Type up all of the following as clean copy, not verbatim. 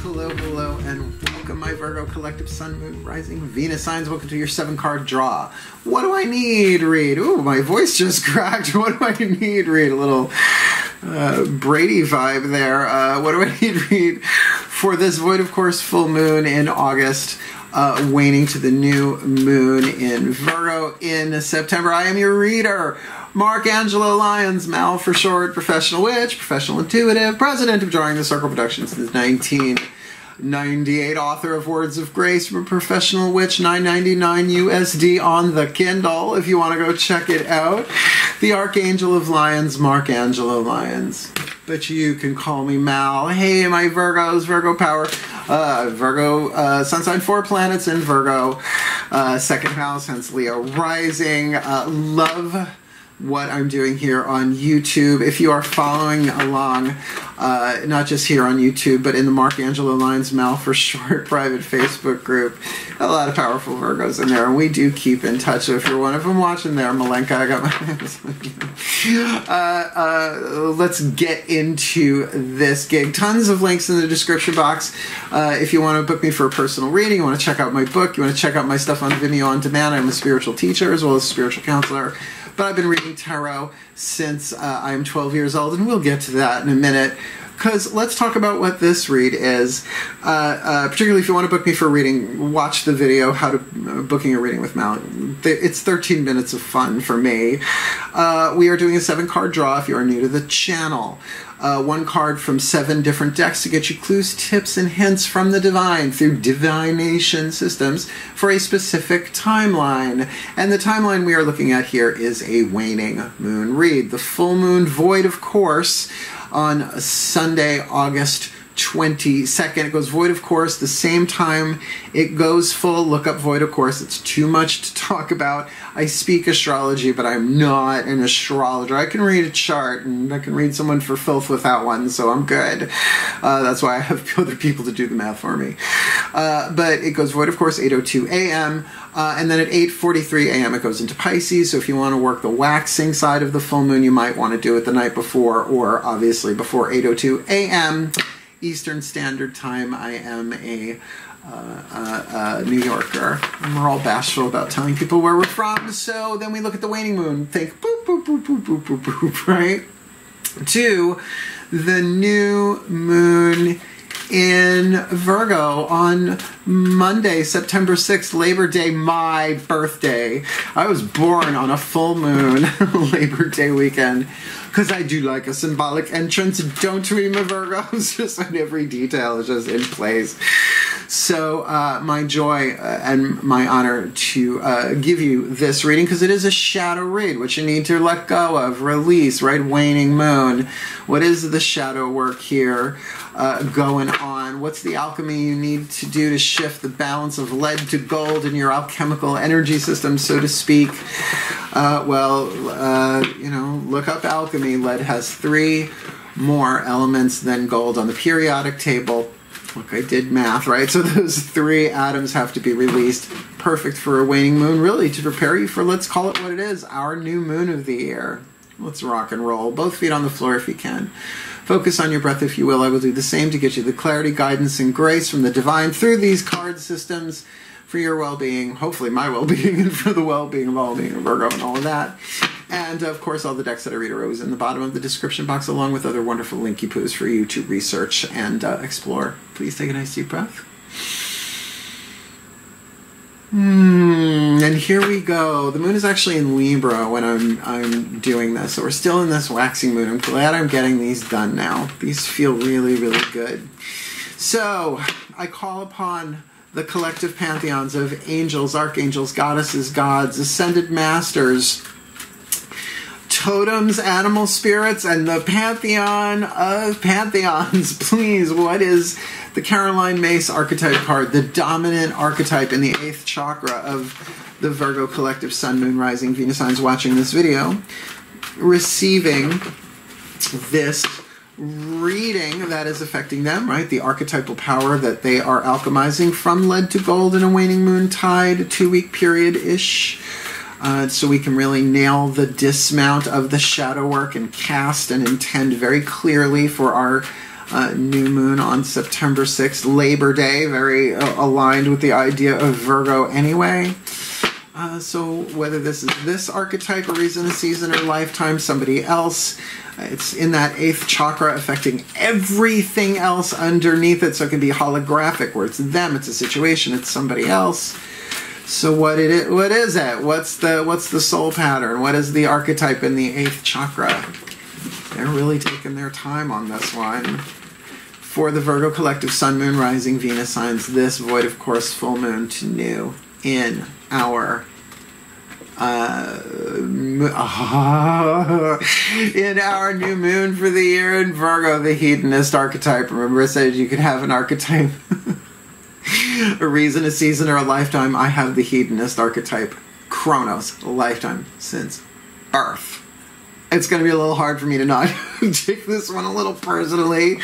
Hello, hello, and welcome, my Virgo collective Sun, Moon, Rising, Venus signs. Welcome to your 7-card draw. What do I need, read? Ooh, my voice just cracked. What do I need, read? A little Brady vibe there. What do I need, read? For this void, of course, full moon in August, waning to the new moon in Virgo in September. I am your reader, Angelo, Lyons, Mal for short, professional witch, professional intuitive, president of DrawingTheCircle Productions since 1998, author of Words of Grace from a Professional Witch, $9.99 USD on the Kindle, if you want to go check it out. The Archangel of Lyons, Angelo Lyons. But you can call me Mal. Hey, my Virgos, Virgo power. Virgo, sun sign, 4 planets in Virgo. Second house, hence Leo rising. Love what I'm doing here on YouTube. If you are following along, not just here on YouTube, but in the Angelo Lyons Mal for short private Facebook group, a lot of powerful Virgos in there, and we do keep in touch. So if you're one of them watching there, Malenka, I got my hands on you. Let's get into this gig. Tons of links in the description box. If you want to book me for a personal reading, you want to check out my book, you want to check out my stuff on VIMEO on demand. I'm a spiritual teacher as well as a spiritual counselor. But I've been reading tarot since I'm 12 years old, and we'll get to that in a minute. Because let's talk about what this read is. Particularly if you want to book me for a reading, watch the video, How to Booking a Reading with Mal. It's 13 minutes of fun for me. We are doing a 7-card draw if you are new to the channel. 1 card from 7 different decks to get you clues, tips, and hints from the divine through divination systems for a specific timeline. And the timeline we are looking at here is a waning moon read. The full moon void, of course, on Sunday, August 22nd. It goes void, of course, the same time it goes full. Look up void, of course. It's too much to talk about. I speak astrology, but I'm not an astrologer. I can read a chart, and I can read someone for filth without one, so I'm good. That's why I have other people to do the math for me. But it goes void, of course, 8:02 a.m., and then at 8:43 a.m. it goes into Pisces, so if you want to work the waxing side of the full moon, you might want to do it the night before, or obviously before 8:02 a.m. Eastern Standard Time. I am a New Yorker, and we're all bashful about telling people where we're from, so then we look at the waning moon, think boop, boop, boop, boop, boop, boop, boop, boop, right? To the new moon in Virgo on Monday, September 6th, Labor Day, my birthday. I was born on a full moon, Labor Day weekend, because I do like a symbolic entrance. Don't we, my Virgos? Just on every detail is just in place. So my joy and my honor to give you this reading, because it is a shadow read, which you need to let go of, release, right? Waning moon. What is the shadow work here going on? What's the alchemy you need to do to shift the balance of lead to gold in your alchemical energy system, so to speak? You know, look up alchemy. Lead has 3 more elements than gold on the periodic table. Look, I did math, right? So those 3 atoms have to be released. Perfect for a waning moon, really, to prepare you for, let's call it what it is, our new moon of the year. Let's rock and roll. Both feet on the floor if you can. Focus on your breath if you will. I will do the same to get you the clarity, guidance, and grace from the divine through these card systems for your well-being, hopefully my well-being, and for the well-being of all being a Virgo and all of that. And, of course, all the decks that I read are always in the bottom of the description box, along with other wonderful linky poos for you to research and explore. Please take a nice deep breath. And here we go. The moon is actually in Libra when I'm doing this, so we're still in this waxing moon. I'm glad I'm getting these done now. These feel really, really good. So, I call upon the collective pantheons of angels, archangels, goddesses, gods, ascended masters, totems, animal spirits, and the pantheon of pantheons. Please, what is the Caroline Mace archetype card, the dominant archetype in the 8th chakra of the Virgo collective Sun, Moon, Rising, Venus signs watching this video, receiving this reading that is affecting them, right? The archetypal power that they are alchemizing from lead to gold in a waning moon tide, 2-week period-ish. So we can really nail the dismount of the shadow work and cast and intend very clearly for our new moon on September 6th, Labor Day, very aligned with the idea of Virgo anyway. So whether this is this archetype, a reason, a season, or lifetime, somebody else, it's in that 8th chakra affecting everything else underneath it. So it can be holographic, where it's them, it's a situation, it's somebody else. So what is it? What's the soul pattern? What is the archetype in the 8th chakra? They're really taking their time on this one. For the Virgo collective, Sun, Moon, Rising, Venus signs, this void, of course, full moon to new in our in our new moon for the year in Virgo, the hedonist archetype. Remember I said you could have an archetype, a reason, a season, or a lifetime. I have the hedonist archetype, Chronos, a lifetime since birth. It's going to be a little hard for me to not take this one a little personally,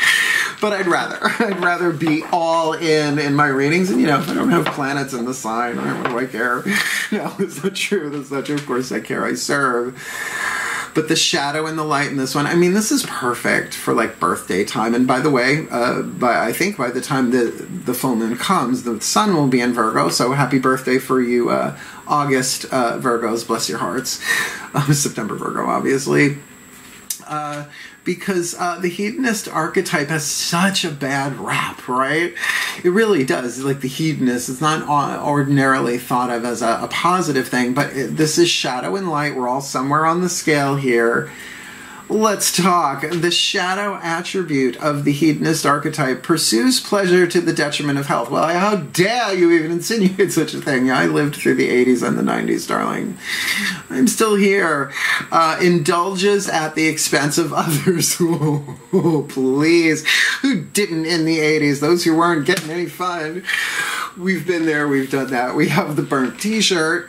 but I'd rather be all in my readings. And, you know, if I don't have planets in the sign, what do I care? No, that's not true. That's not true. Of course I care. I serve. But the shadow and the light in this one, I mean, this is perfect for, like, birthday time. And by the way, I think by the time the full moon comes, the sun will be in Virgo. So happy birthday for you, August Virgos. Bless your hearts. September Virgo, obviously. Because the hedonist archetype has such a bad rap, right? It really does. Like the hedonist, it's not ordinarily thought of as a positive thing, but this is shadow and light. We're all somewhere on the scale here. Let's talk. The shadow attribute of the hedonist archetype pursues pleasure to the detriment of health. Well, how dare you even insinuate such a thing? I lived through the 80s and the 90s, darling. I'm still here. Indulges at the expense of others. Oh, please. Who didn't in the 80s? Those who weren't getting any fun. We've been there. We've done that. We have the burnt t-shirt.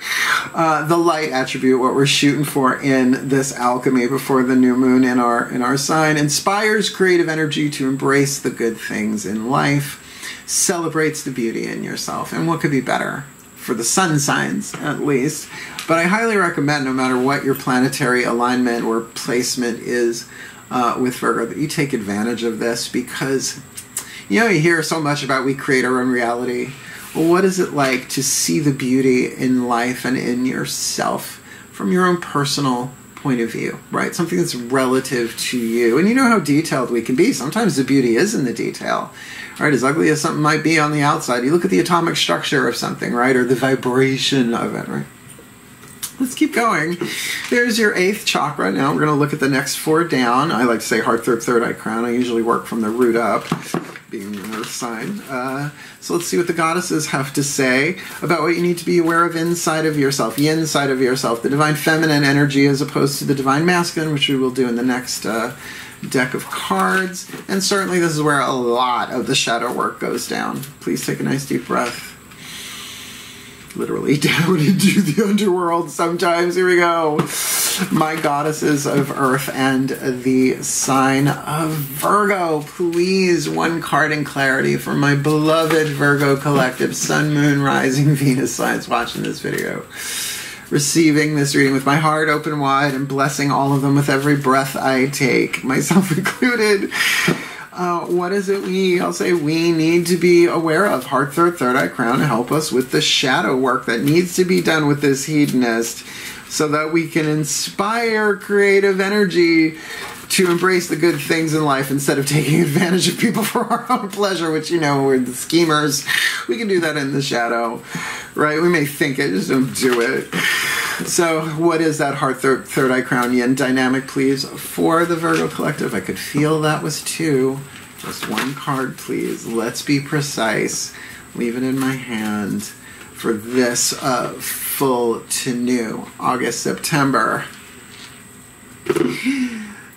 The light attribute, what we're shooting for in this alchemy before the new moon in our sign, inspires creative energy to embrace the good things in life, celebrates the beauty in yourself. And what could be better for the sun signs, at least? But I highly recommend, no matter what your planetary alignment or placement is with Virgo, that you take advantage of this, because, you know, you hear so much about we create our own reality. Well, what is it like to see the beauty in life and in yourself from your own personal point of view, right? Something that's relative to you. And you know how detailed we can be. Sometimes the beauty is in the detail, right? As ugly as something might be on the outside, you look at the atomic structure of something, right? Or the vibration of it, right? Let's keep going. There's your 8th chakra. Now we're going to look at the next 4 down. I like to say heart, third eye, crown. I usually work from the root up, being an earth sign. So let's see what the goddesses have to say about what you need to be aware of inside of yourself, yin side of yourself, the divine feminine energy as opposed to the divine masculine, which we will do in the next deck of cards. And certainly this is where a lot of the shadow work goes down. Please take a nice deep breath. Literally down into the underworld sometimes. Here we go. My goddesses of earth and the sign of Virgo. Please, one card in clarity for my beloved Virgo collective, Sun, Moon, Rising, Venus signs watching this video. Receiving this reading with my heart open wide and blessing all of them with every breath I take, myself included. What is it I'll say we need to be aware of? Heart, third eye, crown to help us with the shadow work that needs to be done with this hedonist so that we can inspire creative energy to embrace the good things in life instead of taking advantage of people for our own pleasure, which, you know, we're the schemers. We can do that in the shadow, right? We may think it, just don't do it. So what is that heart, third eye, crown, yin dynamic, please, for the Virgo collective? I could feel that was 2. Just 1 card, please. Let's be precise. Leave it in my hand for this full to new, August, September.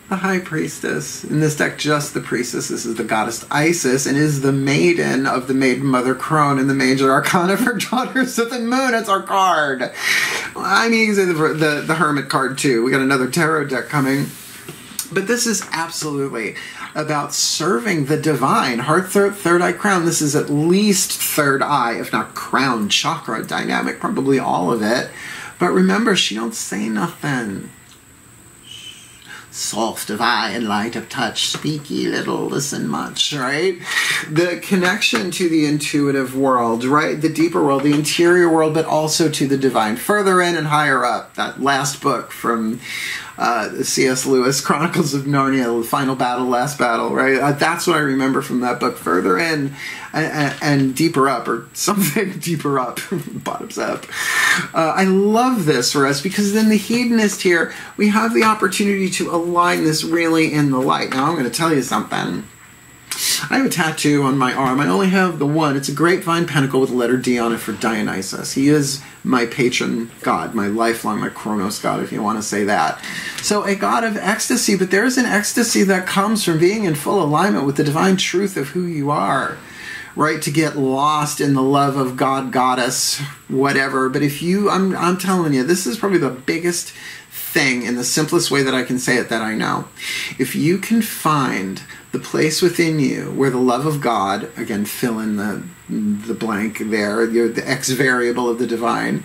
The High Priestess. In this deck, just the Priestess. This is the goddess Isis and is the maiden of the maiden mother Crone in the major arcana of her daughters of the moon. It's our card. I mean, you can say the Hermit card too. We got another tarot deck coming. But this is absolutely about serving the divine. Heart, third eye, crown. This is at least third eye, if not crown chakra dynamic. Probably all of it. But remember, she don't say nothing. soft of eye and light of touch, speak ye little, listen much, right? The connection to the intuitive world, right? The deeper world, the interior world, but also to the divine. Further in and higher up, that last book from C.S. Lewis, Chronicles of Narnia, The Final Battle, Last Battle, right? That's what I remember from that book. Further in and deeper up, or something deeper up, bottoms up. I love this for us, because then the hedonist here, we have the opportunity to align this really in the light. Now I'm going to tell you something. I have a tattoo on my arm. I only have the one. It's a grapevine pentacle with the letter D on it for Dionysus. He is my patron god, my lifelong, my Chronos god, if you want to say that. So a god of ecstasy, but there is an ecstasy that comes from being in full alignment with the divine truth of who you are, right? To get lost in the love of God, goddess, whatever. But if you, I'm telling you, this is probably the biggest thing in the simplest way that I can say it that I know. If you can find the place within you where the love of God, again, fill in the blank there, you're the X variable of the divine.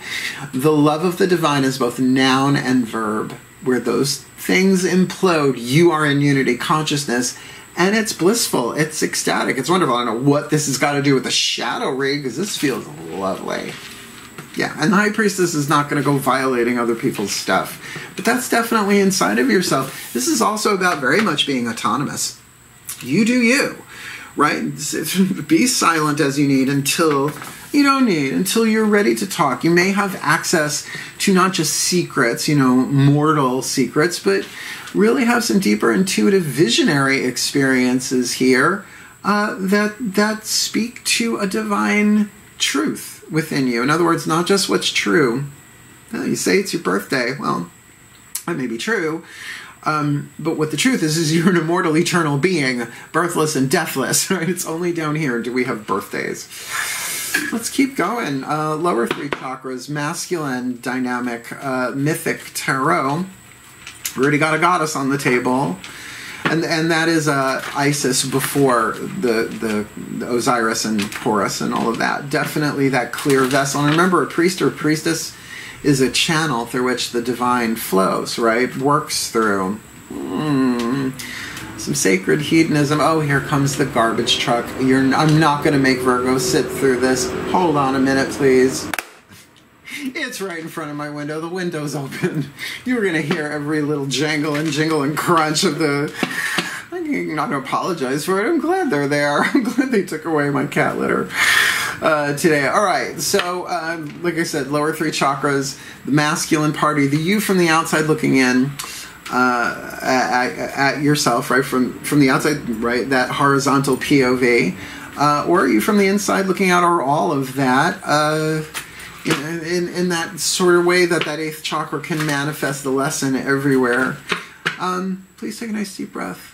The love of the divine is both noun and verb. Where those things implode, you are in unity consciousness, and it's blissful, it's ecstatic, it's wonderful. I don't know what this has got to do with the shadow rig, because this feels lovely. Yeah, and the high priestess is not going to go violating other people's stuff. But that's definitely inside of yourself. This is also about very much being autonomous. You do you, right? Be silent as you need until you don't need, until you're ready to talk. You may have access to not just secrets, you know, mortal secrets, but really have some deeper intuitive visionary experiences here that speak to a divine truth within you. In other words, not just what's true. You say it's your birthday. Well, that may be true. But what the truth is you're an immortal, eternal being, birthless and deathless, right? It's only down here do we have birthdays. Let's keep going. Lower three chakras, masculine, dynamic, mythic tarot. We already got a goddess on the table. And that is Isis before the Osiris and Horus and all of that. Definitely that clear vessel. And remember, a priest or priestess is a channel through which the divine flows, right? Works through. Some sacred hedonism. Oh, here comes the garbage truck. I'm not going to make Virgo sit through this. Hold on a minute, please. It's right in front of my window. The window's open. You're going to hear every little jangle and jingle and crunch of the... I'm not going to apologize for it. I'm glad they're there. I'm glad they took away my cat litter today. All right. So, like I said, lower three chakras, the masculine party, the you from the outside looking in at yourself, right? From the outside, right? That horizontal POV. Or are you from the inside looking out, or all of that? In that sort of way that eighth chakra can manifest the lesson everywhere. Please take a nice deep breath.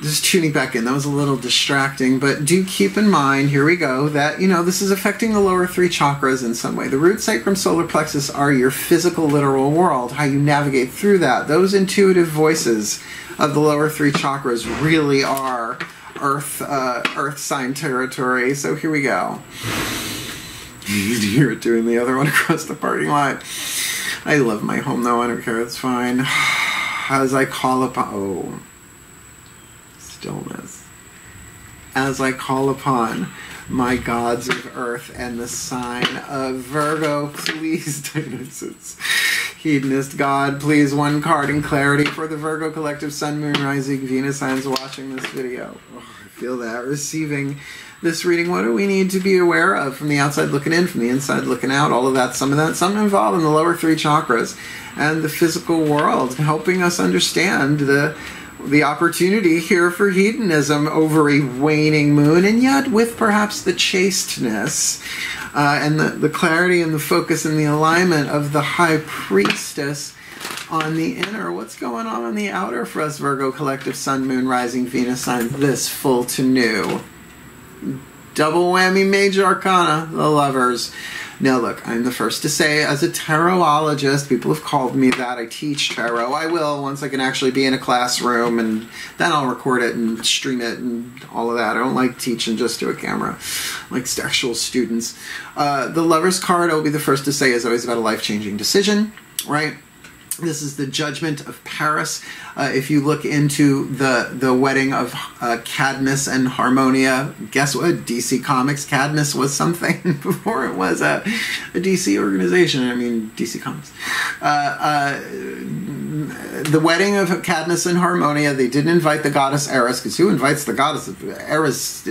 Just tuning back in. That was a little distracting, but do keep in mind, here we go, that, you know, this is affecting the lower three chakras in some way. The root, sacrum, solar plexus are your physical, literal world, how you navigate through that. Those intuitive voices of the lower three chakras really are earth sign territory. So here we go. You can hear it doing the other one across the parking lot. I love my home though, I don't care, it's fine. As I call upon, stillness. As I call upon my gods of earth and the sign of Virgo, please, Dionysus, hedonist god, please, one card in clarity for the Virgo collective, sun, moon, rising, Venus signs watching this video. Oh, I feel that, receiving this reading. What do we need to be aware of from the outside looking in, from the inside looking out, all of that, something involved in the lower three chakras and the physical world, helping us understand the opportunity here for hedonism over a waning moon, and yet with perhaps the chasteness and the clarity and the focus and the alignment of the high priestess on the inner. What's going on the outer for us, Virgo collective, sun, moon, rising, Venus sign, this full to new? Double whammy, major arcana, the lovers. Now look, I'm the first to say, as a tarotologist, people have called me that. I teach tarot. I will once I can actually be in a classroom, and then I'll record it and stream it and all of that. I don't like teaching just to a camera, like actual students. The Lover's card, I'll be the first to say, is always about a life-changing decision, right? This is the Judgment of Paris. If you look into the wedding of Cadmus and Harmonia, guess what? DC Comics. Cadmus was something before it was a DC organization. I mean, DC Comics. The wedding of Cadmus and Harmonia, they didn't invite the goddess Eris, because who invites the goddess of Eris,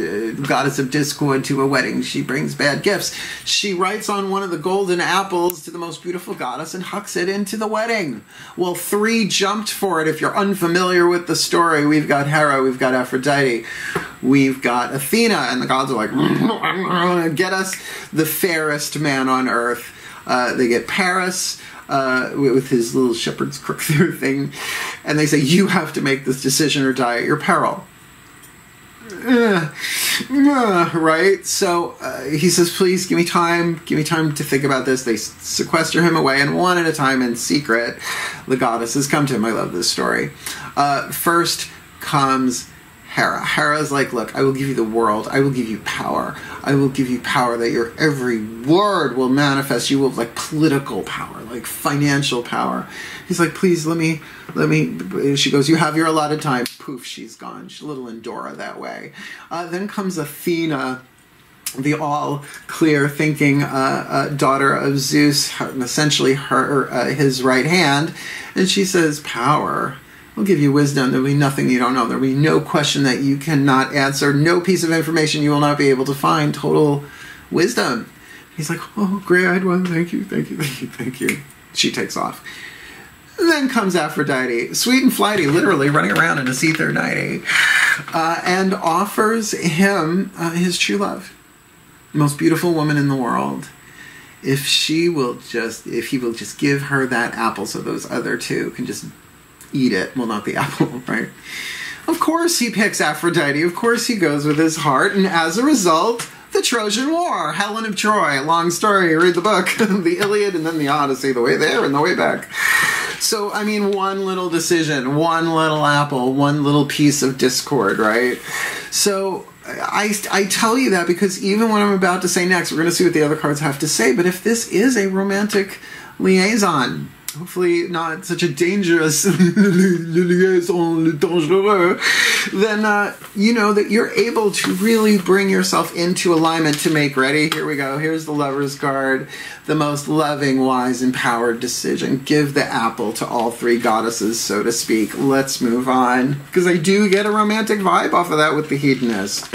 goddess of discord, to a wedding? She brings bad gifts. She writes on one of the golden apples to the most beautiful goddess and hucks it into the wedding. Well, 3 jumped for it. If you're unfamiliar with the story, we've got Hera, we've got Aphrodite, we've got Athena, and the gods are like, get us the fairest man on earth. They get Paris, with his little shepherd's crook through thing, and they say, you have to make this decision or die at your peril. Right? So he says, please give me time to think about this. They sequester him away, and one at a time in secret, the goddesses come to him. I love this story. First comes Hera. Hera's like, look, I will give you the world. I will give you power. I will give you power that your every word will manifest. You will have like political power, like financial power. He's like, please let me. She goes, you have your allotted time. Poof, she's gone. She's a little Endora that way. Then comes Athena, the all-clear thinking daughter of Zeus, essentially his right hand. And she says, power. We'll give you wisdom. There'll be nothing you don't know. There'll be no question that you cannot answer. No piece of information you will not be able to find. Total wisdom. He's like, oh, great-eyed one. Thank you, thank you, thank you, thank you. She takes off. Then comes Aphrodite, sweet and flighty, literally running around in a see-through nightie, and offers him his true love. The most beautiful woman in the world. If he will just give her that apple so those other 2 can just eat it. Well, not the apple, right? Of course he picks Aphrodite. Of course he goes with his heart. And as a result, the Trojan War, Helen of Troy. Long story. Read the book. The Iliad and then the Odyssey. The way there and the way back. So, I mean, one little decision, one little apple, one little piece of discord, right? So I tell you that because even what I'm about to say next, we're going to see what the other cards have to say. But if this is a romantic liaison, hopefully not such a dangerous liaison dangereux, then you know that you're able to really bring yourself into alignment to make ready. Here we go. Here's the Lover's card. The most loving, wise, empowered decision. Give the apple to all 3 goddesses, so to speak. Let's move on. Because I do get a romantic vibe off of that with the Hedonist.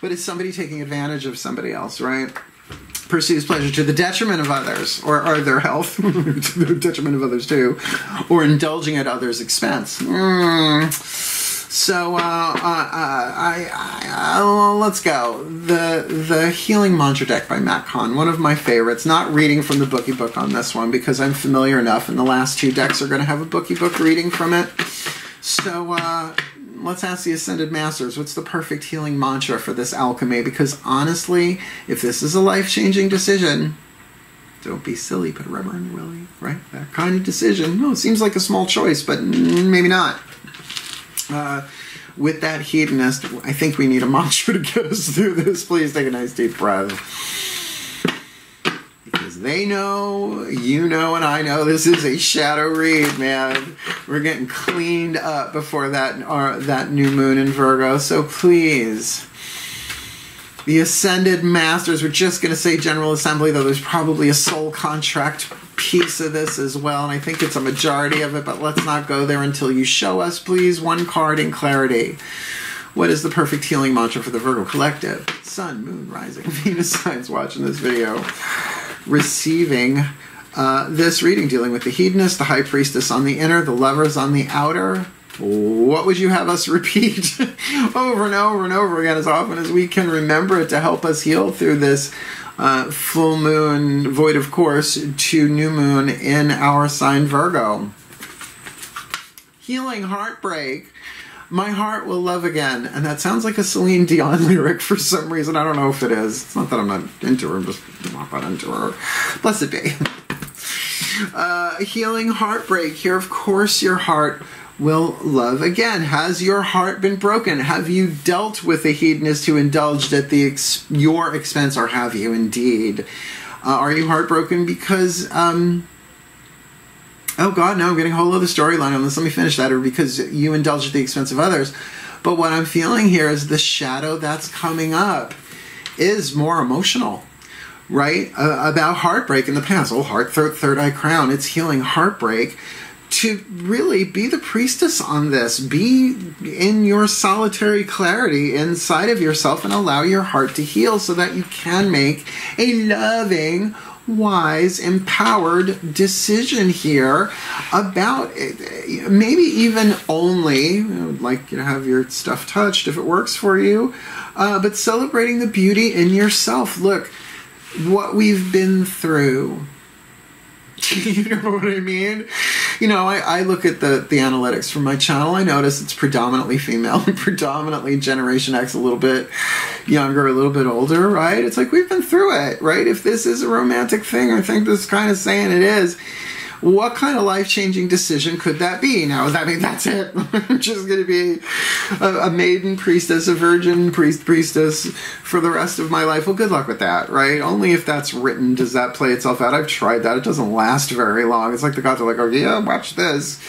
But it's somebody taking advantage of somebody else, right? Pursues pleasure to the detriment of others, or their health, to the detriment of others too, or indulging at others' expense. So let's go. The Healing Mantra deck by Matt Kahn, one of my favorites. Not reading from the bookie book on this one because I'm familiar enough, and the last 2 decks are going to have a bookie book reading from it. So let's ask the Ascended Masters, what's the perfect healing mantra for this alchemy? Because honestly, if this is a life-changing decision, don't be silly, put a rubber in the willy, right? That kind of decision. No, it seems like a small choice, but maybe not. With that Hedonist, I think we need a mantra to get us through this. Please take a nice deep breath. Because they know, you know, and I know this is a shadow read, man. We're getting cleaned up before that new moon in Virgo. So please, the Ascended Masters, we're just going to say General Assembly, though there's probably a soul contract piece of this as well, and I think it's a majority of it, but let's not go there until you show us, please. 1 card in clarity. What is the perfect healing mantra for the Virgo Collective? Sun, Moon, Rising, Venus signs watching this video, receiving this reading, dealing with the Hedonist, the High Priestess on the inner, the Lovers on the outer. What would you have us repeat over and over and over again as often as we can remember it to help us heal through this full moon, void of course, to new moon in our sign Virgo? Healing Heartbreak. My heart will love again. And that sounds like a Celine Dion lyric for some reason. I don't know if it is. It's not that I'm not into her. I'm just not into her. Blessed be. Healing Heartbreak. Here, of course, your heart will love again. Has your heart been broken? Have you dealt with a hedonist who indulged at your expense, or have you indeed? Are you heartbroken because oh God, no, I'm getting a whole other storyline on this. Let me finish that, or because you indulge at the expense of others. But what I'm feeling here is the shadow that's coming up is more emotional, right? About heartbreak in the past. Oh, heart, throat, third eye, crown. It's healing heartbreak. To really be the priestess on this. Be in your solitary clarity inside of yourself and allow your heart to heal so that you can make a loving, wise, empowered decision here about it. Maybe even only, I would like you to have your stuff touched if it works for you, but celebrating the beauty in yourself. Look, what we've been through. You know what I mean? You know, I look at the analytics from my channel. I notice it's predominantly female, predominantly Generation X, a little bit younger, a little bit older, right? It's like we've been through it, right? If this is a romantic thing, I think this is kind of saying it is. What kind of life-changing decision could that be? Now, does that mean that's it? I'm just going to be a maiden priestess, a virgin priestess for the rest of my life? Well, good luck with that, right? Only if that's written does that play itself out. I've tried that. It doesn't last very long. It's like the gods are like, oh, yeah, watch this.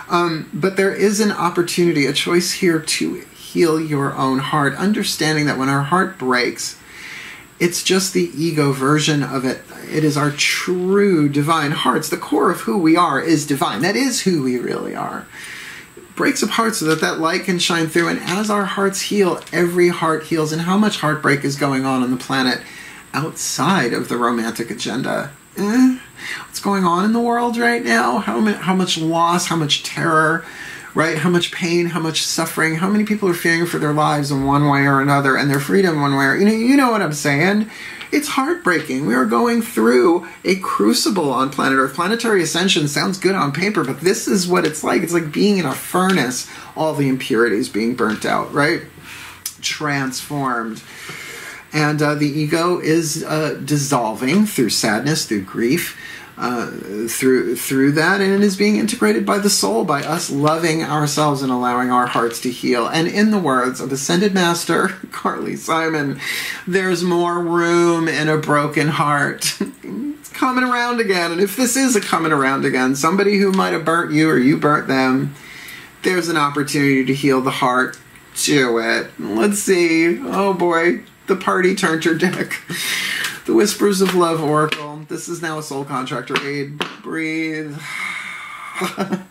But there is an opportunity, a choice here to heal your own heart, understanding that when our heart breaks, it's just the ego version of it. It is our true divine hearts. The core of who we are is divine. That is who we really are. It breaks apart so that that light can shine through. And as our hearts heal, every heart heals. And how much heartbreak is going on the planet outside of the romantic agenda? What's going on in the world right now? How much loss, how much terror, right? How much pain, how much suffering, how many people are fearing for their lives in one way or another, and their freedom one way or you know what I'm saying? It's heartbreaking. We are going through a crucible on planet Earth. Planetary ascension sounds good on paper, but this is what it's like. It's like being in a furnace, all the impurities being burnt out, right? Transformed. And the ego is dissolving through sadness, through grief, through that, and it is being integrated by the soul, by us loving ourselves and allowing our hearts to heal. And in the words of Ascended Master Carly Simon, there's more room in a broken heart. It's coming around again. And if this is a coming around again, somebody who might have burnt you or you burnt them, there's an opportunity to heal the heart. Do it. Let's see. Oh boy, the party turned her deck. The Whispers of Love Oracle. This is now a soul contractor aid. Breathe.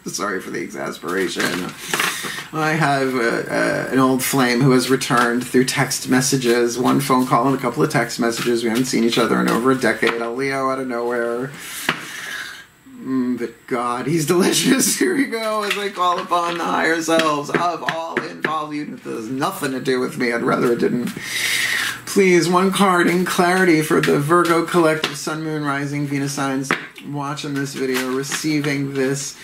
Sorry for the exasperation. I have an old flame who has returned through text messages. One phone call and a couple of text messages. We haven't seen each other in over a decade. A Leo out of nowhere. But God, he's delicious. Here we go as I call upon the higher selves of all involved units. This has nothing to do with me. I'd rather it didn't. Please, one card in clarity for the Virgo collective, Sun, Moon, Rising, Venus signs watching this video, receiving this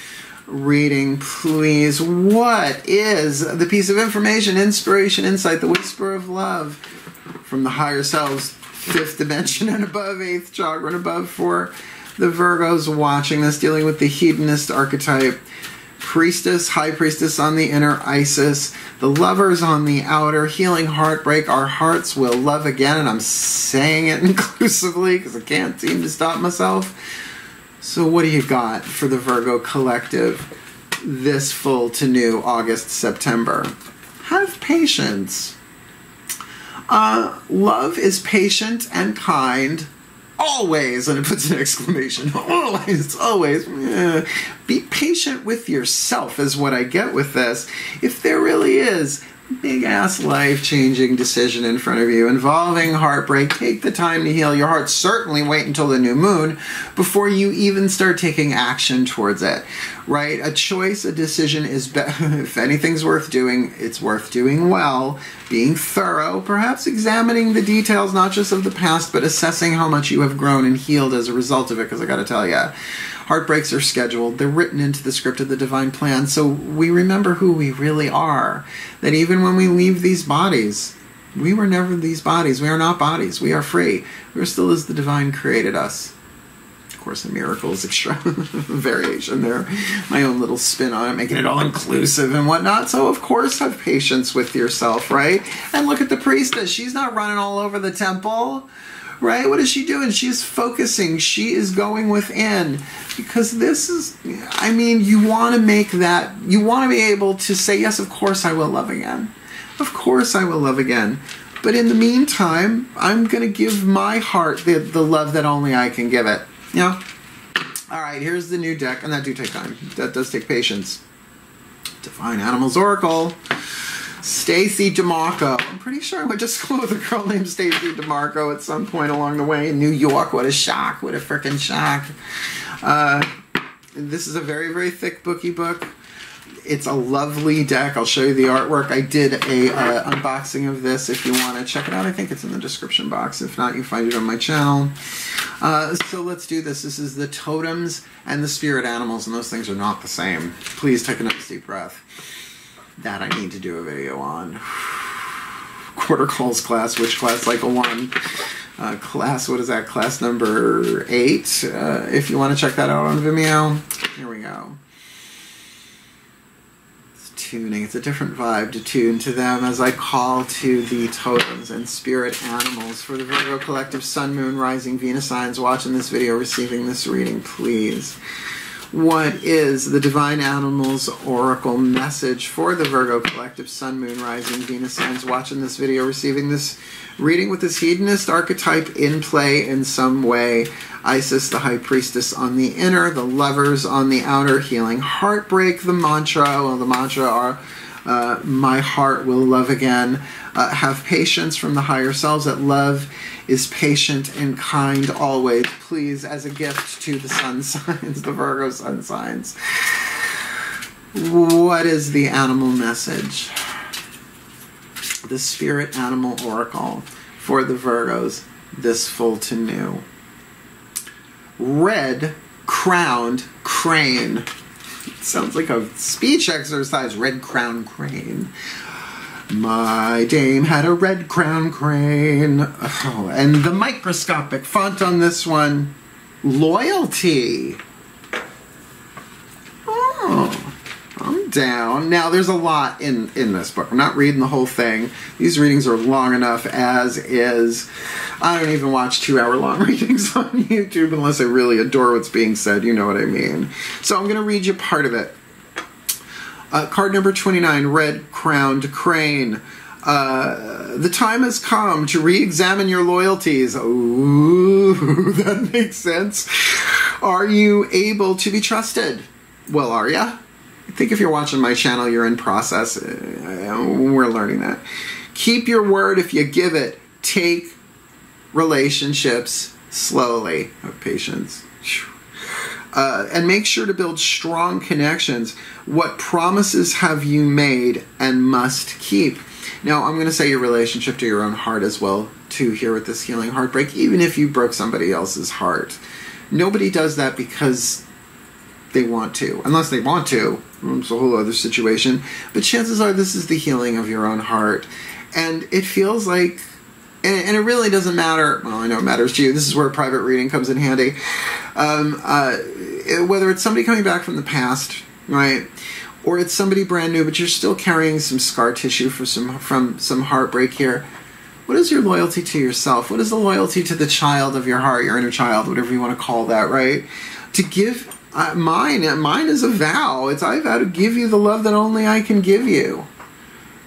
reading. Please, what is the piece of information, inspiration, insight, the whisper of love from the higher selves, 5th dimension and above, 8th chakra and above, for the Virgos watching this, dealing with the hedonist archetype? Priestess, high priestess on the inner, Isis, the lovers on the outer, healing heartbreak, our hearts will love again, and I'm saying it inclusively because I can't seem to stop myself. So what do you got for the Virgo collective this full to new August, September? Have patience. Love is patient and kind. Always, and it puts an exclamation, always, always. Be patient with yourself is what I get with this. If there really is a big-ass life-changing decision in front of you involving heartbreak, take the time to heal your heart. Certainly wait until the new moon before you even start taking action towards it, right? A choice, a decision is, if anything's worth doing, it's worth doing well, being thorough, perhaps examining the details, not just of the past, but assessing how much you have grown and healed as a result of it, because I gotta tell you, heartbreaks are scheduled. They're written into the script of the divine plan, so we remember who we really are. That even when we leave these bodies, we were never these bodies. We are not bodies. We are free. We are still as the divine created us. Of course, the miracles, extra variation there. My own little spin on it, making it all inclusive and whatnot. So, of course, have patience with yourself, right? And look at the priestess. She's not running all over the temple, right? What is she doing? She's focusing. She is going within. Because this is, I mean, you want to make that, you want to be able to say, yes, of course I will love again. Of course I will love again. But in the meantime, I'm going to give my heart the love that only I can give it. Yeah? All right, here's the new deck. And that do take time. That does take patience. Divine Animals Oracle. Stacey Demarco. I'm pretty sure I went to school with a girl named Stacey Demarco at some point along the way in New York. What a shock. What a frickin' shock. This is a very, very thick booky book. It's a lovely deck. I'll show you the artwork. I did a unboxing of this if you want to check it out. I think it's in the description box. If not, you can find it on my channel. So let's do this. This is the totems and the spirit animals, and those things are not the same. Please take a nice deep breath. That I need to do a video on. Quarter calls class, witch class cycle 1. Class, what is that? Class number 8. If you want to check that out on Vimeo. Here we go. It's tuning. It's a different vibe to tune to them as I call to the totems and spirit animals for the Virgo Collective Sun, Moon, Rising, Venus signs watching this video, receiving this reading, please. What is the Divine Animals Oracle message for the Virgo Collective Sun, Moon, Rising, Venus signs watching this video, receiving this reading with this hedonist archetype in play in some way? Isis, the High Priestess on the inner, the Lovers on the outer, healing heartbreak, the mantra. Well, the mantra are my heart will love again. Have patience from the higher selves, that love is patient and kind always. Please, as a gift to the sun signs, the Virgo sun signs. What is the animal message? The spirit animal oracle for the Virgos, this full to new. Red crowned crane. It sounds like a speech exercise. Red crowned crane. My dame had a red crown crane. Oh, and the microscopic font on this one, loyalty. Oh, I'm down. Now, there's a lot in this book. I'm not reading the whole thing. These readings are long enough as is. I don't even watch 2-hour-long readings on YouTube unless I really adore what's being said. You know what I mean. So I'm going to read you part of it. Card number 29, Red Crowned Crane. The time has come to re-examine your loyalties. Ooh, that makes sense. Are you able to be trusted? Well, are ya? I think if you're watching my channel, you're in process. We're learning that. Keep your word if you give it. Take relationships slowly. Have patience. And make sure to build strong connections. What promises have you made and must keep? Now, I'm going to say your relationship to your own heart as well, too, here with this healing heartbreak, even if you broke somebody else's heart. Nobody does that because they want to. Unless they want to. It's a whole other situation. But chances are this is the healing of your own heart. And it feels like... And it really doesn't matter. Well, I know it matters to you. This is where private reading comes in handy. Whether it's somebody coming back from the past, right, or it's somebody brand new, but you're still carrying some scar tissue from some heartbreak here. What is your loyalty to yourself? What is the loyalty to the child of your heart, your inner child, whatever you want to call that, right? To give mine is a vow. It's I vow to give you the love that only I can give you.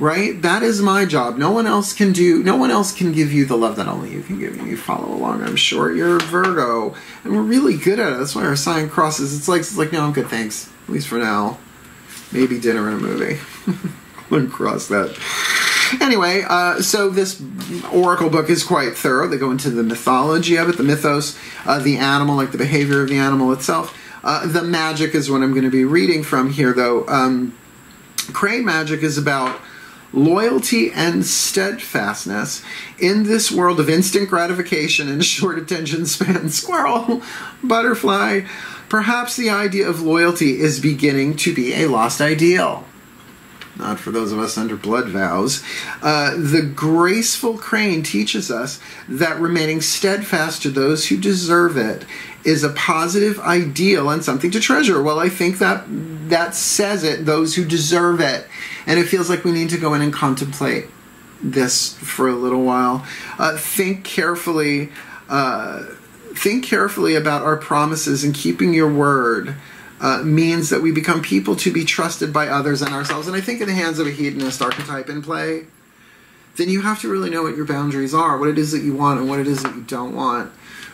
Right? That is my job. No one else can give you the love that only you can give. You follow along, I'm sure. You're a Virgo. And we're really good at it. That's why our sign crosses. It's like, no, I'm good, thanks. At least for now. Maybe dinner and a movie. Wouldn't cross that. Anyway, so this oracle book is quite thorough. They go into the mythology of it, the mythos, the animal, like the behavior of the animal itself. The magic is what I'm going to be reading from here, though. Crane magic is about loyalty and steadfastness in this world of instant gratification and short attention span. Squirrel, butterfly. Perhaps the idea of loyalty is beginning to be a lost ideal. Not for those of us under blood vows. The graceful crane teaches us that remaining steadfast to those who deserve it is a positive ideal and something to treasure. Well, I think that says it, those who deserve it. And it feels like we need to go in and contemplate this for a little while. Think carefully Think carefully about our promises, and keeping your word means that we become people to be trusted by others and ourselves. And I think in the hands of a hedonist archetype in play, then you have to really know what your boundaries are, what it is that you want and what it is that you don't want,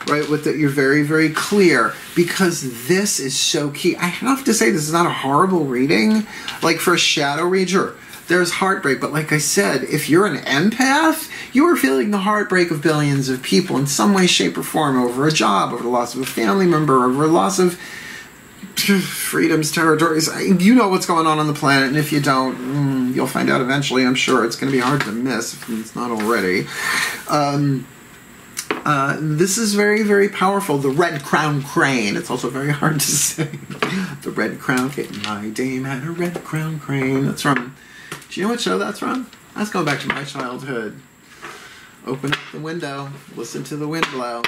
right? With that you're very, very clear, because this is so key. I have to say, this is not a horrible reading. Like for a shadow reader, there's heartbreak, but like I said, if you're an empath, you are feeling the heartbreak of billions of people in some way, shape, or form, over a job, over the loss of a family member, over a loss of freedoms, territories. You know what's going on the planet, and if you don't, you'll find out eventually. I'm sure it's going to be hard to miss if it's not already. This is very, very powerful. The red crown crane. It's also very hard to say. The red crown crane. My dame had a red crown crane. That's from... Do you know what show that's from? That's going back to my childhood. Open up the window. Listen to the wind blow.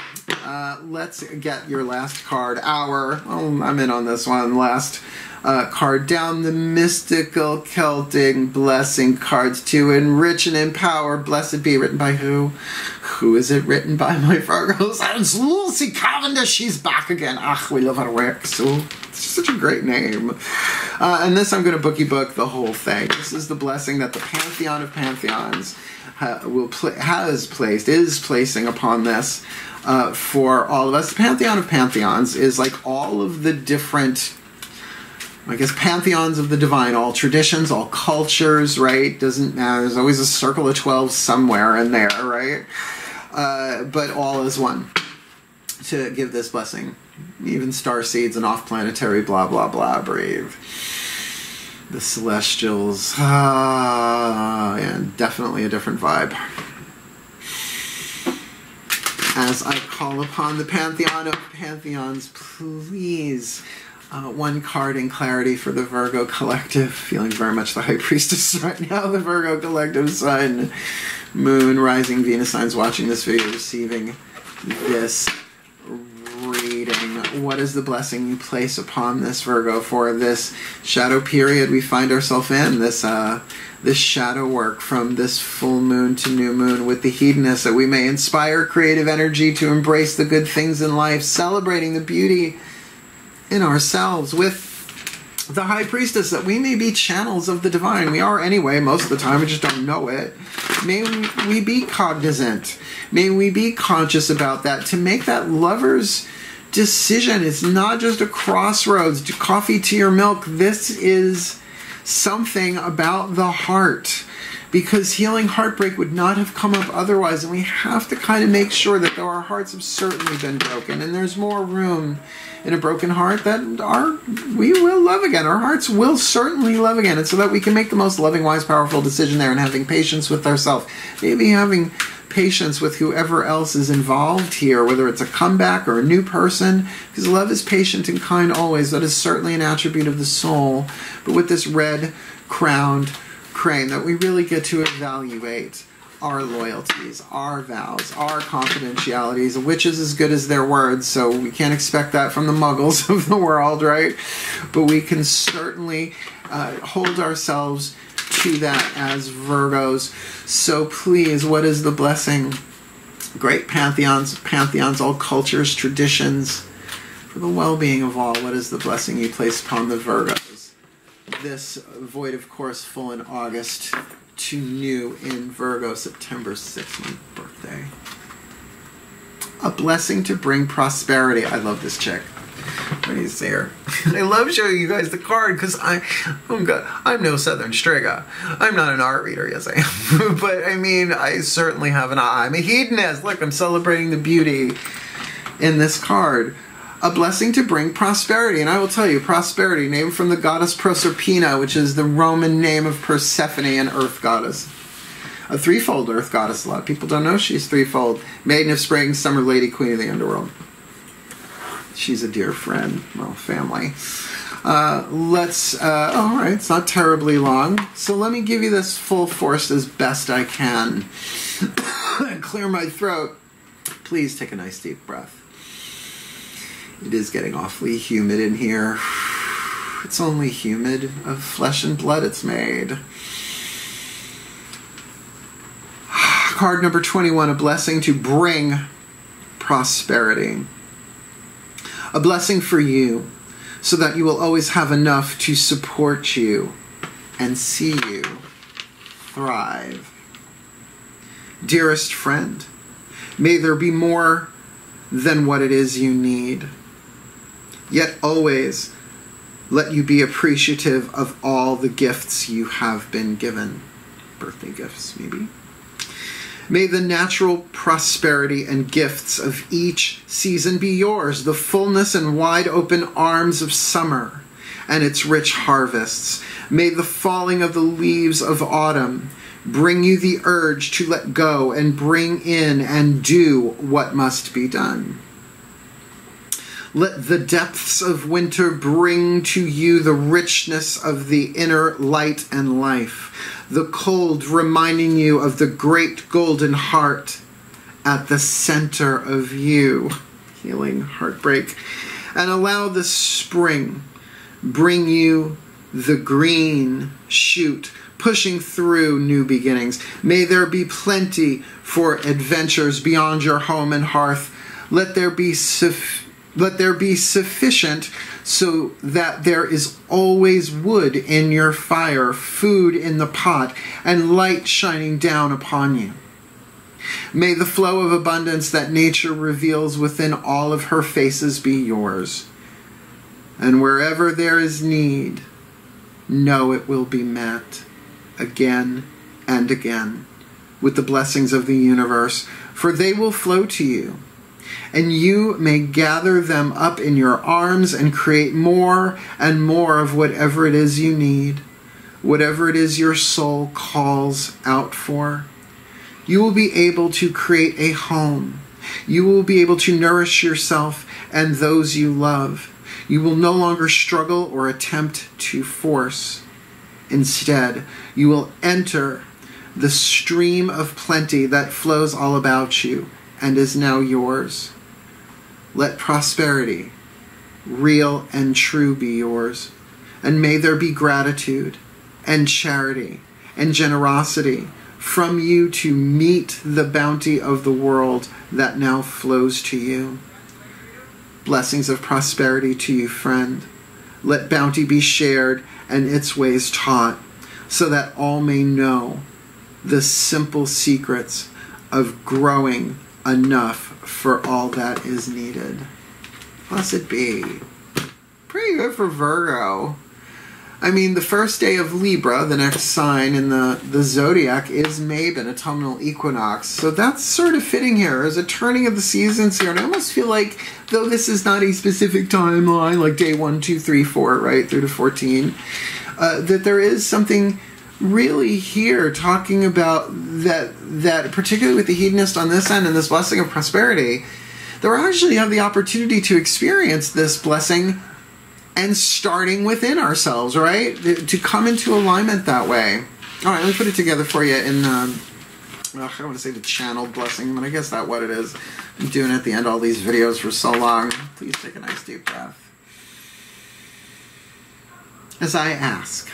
Let's get your last card. I'm in on this one. Last card down. The mystical Celtic blessing cards to enrich and empower. Blessed be. Written by who? Who is it written by, my Virgos? It's Lucy Cavendish. She's back again. We love her work. So it's such a great name. And this, I'm going to bookie book the whole thing. This is the blessing that the Pantheon of Pantheons is placing upon this for all of us. The Pantheon of Pantheons is like all of the different, I guess, pantheons of the divine, all traditions, all cultures, right? Doesn't matter. There's always a circle of 12 somewhere in there, right? But all is one to give this blessing. Even star seeds and off-planetary blah, blah, blah, breathe. The celestials, and definitely a different vibe. As I call upon the Pantheon of Pantheons, please, one card in clarity for the Virgo Collective. Feeling very much the High Priestess right now. The Virgo Collective, Sun, Moon, Rising, Venus signs watching this video, receiving this reading. What is the blessing you place upon this, Virgo, for this shadow period we find ourselves in? This shadow work from this full moon to new moon with the hedonist, that we may inspire creative energy to embrace the good things in life, celebrating the beauty in ourselves with the High Priestess, that we may be channels of the divine. We are anyway, most of the time, we just don't know it. May we be cognizant. May we be conscious about that, to make that lover's decision. It's not just a crossroads, to coffee to your milk. This is something about the heart, because healing heartbreak would not have come up otherwise. And we have to kind of make sure that though our hearts have certainly been broken, and there's more room in a broken heart, that we will love again. Our hearts will certainly love again. And so that we can make the most loving, wise, powerful decision there, and having patience with ourselves. Maybe having patience with whoever else is involved here, whether it's a comeback or a new person, because love is patient and kind always. That is certainly an attribute of the soul. But with this red crowned crane, that we really get to evaluate our loyalties, our vows, our confidentialities. A witch is as good as their words, so we can't expect that from the muggles of the world, right? But we can certainly hold ourselves to that as Virgos. So please, what is the blessing? Great pantheons, all cultures, traditions, for the well-being of all. What is the blessing you place upon the Virgos? This void, of course, full in August, to new in Virgo, September 6th, my birthday. A blessing to bring prosperity. I love this chick. What do you see her? I love showing you guys the card, because I'm no Southern Strigga. I'm not an art reader, yes I am. But I mean, I certainly have an eye. I'm a hedonist. Look, I'm celebrating the beauty in this card. A blessing to bring prosperity. And I will tell you, prosperity, named from the goddess Proserpina, which is the Roman name of Persephone, an earth goddess. A threefold earth goddess. A lot of people don't know she's threefold. Maiden of spring, summer lady, queen of the underworld. She's a dear friend. Well, family. All right, it's not terribly long. So let me give you this full force as best I can. Clear my throat. Please take a nice deep breath. It is getting awfully humid in here. It's only humid. Of flesh and blood it's made. Card number 21, a blessing to bring prosperity. A blessing for you, so that you will always have enough to support you and see you thrive. Dearest friend, may there be more than what it is you need. Yet always let you be appreciative of all the gifts you have been given. Birthday gifts, maybe. May the natural prosperity and gifts of each season be yours, the fullness and wide open arms of summer and its rich harvests. May the falling of the leaves of autumn bring you the urge to let go and bring in and do what must be done. Let the depths of winter bring to you the richness of the inner light and life, the cold reminding you of the great golden heart at the center of you, healing heartbreak, and allow the spring bring you the green shoot, pushing through new beginnings. May there be plenty for adventures beyond your home and hearth. Let there be sufficient so that there is always wood in your fire, food in the pot, and light shining down upon you. May the flow of abundance that nature reveals within all of her faces be yours. And wherever there is need, know it will be met again and again with the blessings of the universe, for they will flow to you, and you may gather them up in your arms and create more and more of whatever it is you need, whatever it is your soul calls out for. You will be able to create a home. You will be able to nourish yourself and those you love. You will no longer struggle or attempt to force. Instead, you will enter the stream of plenty that flows all about you and is now yours. Let prosperity, real and true, be yours, and may there be gratitude and charity and generosity from you to meet the bounty of the world that now flows to you. Blessings of prosperity to you, friend. Let bounty be shared and its ways taught, so that all may know the simple secrets of growing enough for all that is needed. Blessed be. Pretty good for Virgo. I mean, the first day of Libra, the next sign in the zodiac, is Mabon, autumnal equinox. So that's sort of fitting here. There's a turning of the seasons here. And I almost feel like, though this is not a specific timeline, like day 1, 2, 3, 4, right, through to 14, that there is something really here talking about that particularly with the hedonist on this end and this blessing of prosperity, that we actually have the opportunity to experience this blessing and starting within ourselves, right? To come into alignment that way. All right, let me put it together for you in, I don't want to say the channeled blessing, but I guess that's what it is. I'm doing at the end all these videos for so long. Please take a nice deep breath. As I ask,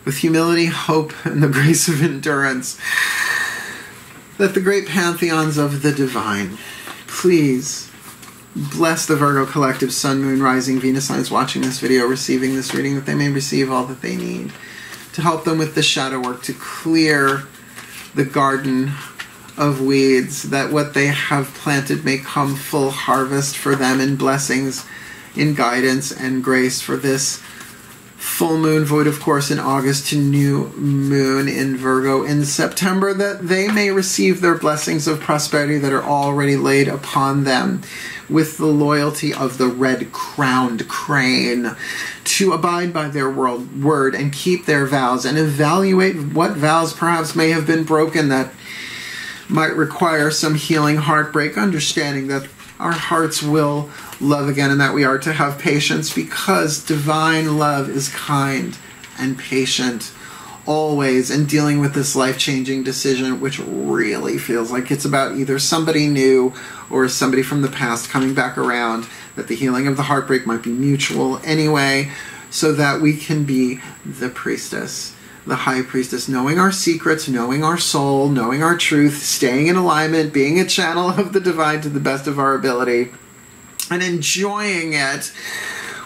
with humility, hope, and the grace of endurance, that the great pantheons of the divine, please bless the Virgo collective, Sun, Moon, Rising, Venus signs watching this video, receiving this reading, that they may receive all that they need to help them with the shadow work, to clear the garden of weeds, that what they have planted may come full harvest for them in blessings, in guidance and grace for this full moon void, of course, in August, to new moon in Virgo in September, that they may receive their blessings of prosperity that are already laid upon them with the loyalty of the red-crowned crane, to abide by their word and keep their vows and evaluate what vows perhaps may have been broken that might require some healing heartbreak, understanding that our hearts will love again and that we are to have patience, because divine love is kind and patient always, and dealing with this life-changing decision, which really feels like it's about either somebody new or somebody from the past coming back around, that the healing of the heartbreak might be mutual anyway, so that we can be the priestess the High Priestess, knowing our secrets, knowing our soul, knowing our truth, staying in alignment, being a channel of the divine to the best of our ability, and enjoying it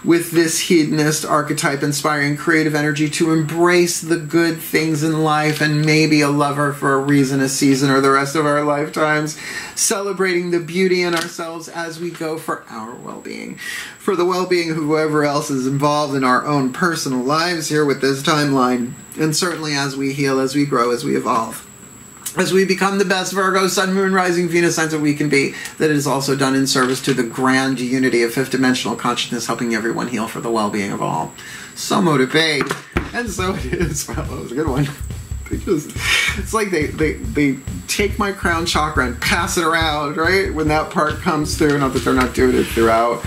with this hedonist archetype, inspiring creative energy to embrace the good things in life and maybe a lover for a reason, a season, or the rest of our lifetimes, celebrating the beauty in ourselves as we go for our well-being, for the well-being of whoever else is involved in our own personal lives here with this timeline, and certainly as we heal, as we grow, as we evolve, as we become the best Virgo, Sun, Moon, Rising, Venus signs that we can be, that is also done in service to the grand unity of fifth-dimensional consciousness, helping everyone heal for the well-being of all. So motivate. And so it is. Wow, that was a good one. It's like they take my crown chakra and pass it around, right? When that part comes through, not that they're not doing it throughout.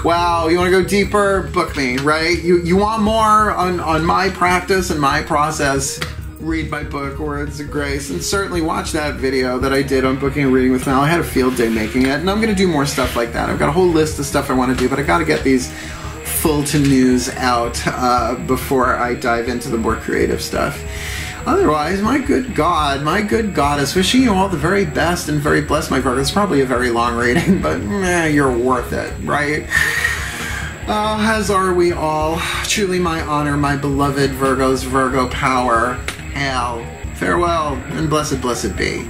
Wow, you want to go deeper? Book me, right? You want more on my practice and my process? Read my book, Words of Grace, and certainly watch that video that I did on booking a reading with Mel. I had a field day making it, and I'm going to do more stuff like that. I've got a whole list of stuff I want to do, but I got to get these full to news out before I dive into the more creative stuff. Otherwise, my good God, my good goddess, wishing you all the very best and very blessed, my Virgo. It's probably a very long reading, but you're worth it, right? As are we all. Truly my honor, my beloved Virgos, Virgo power. Hail, farewell, and blessed, blessed be.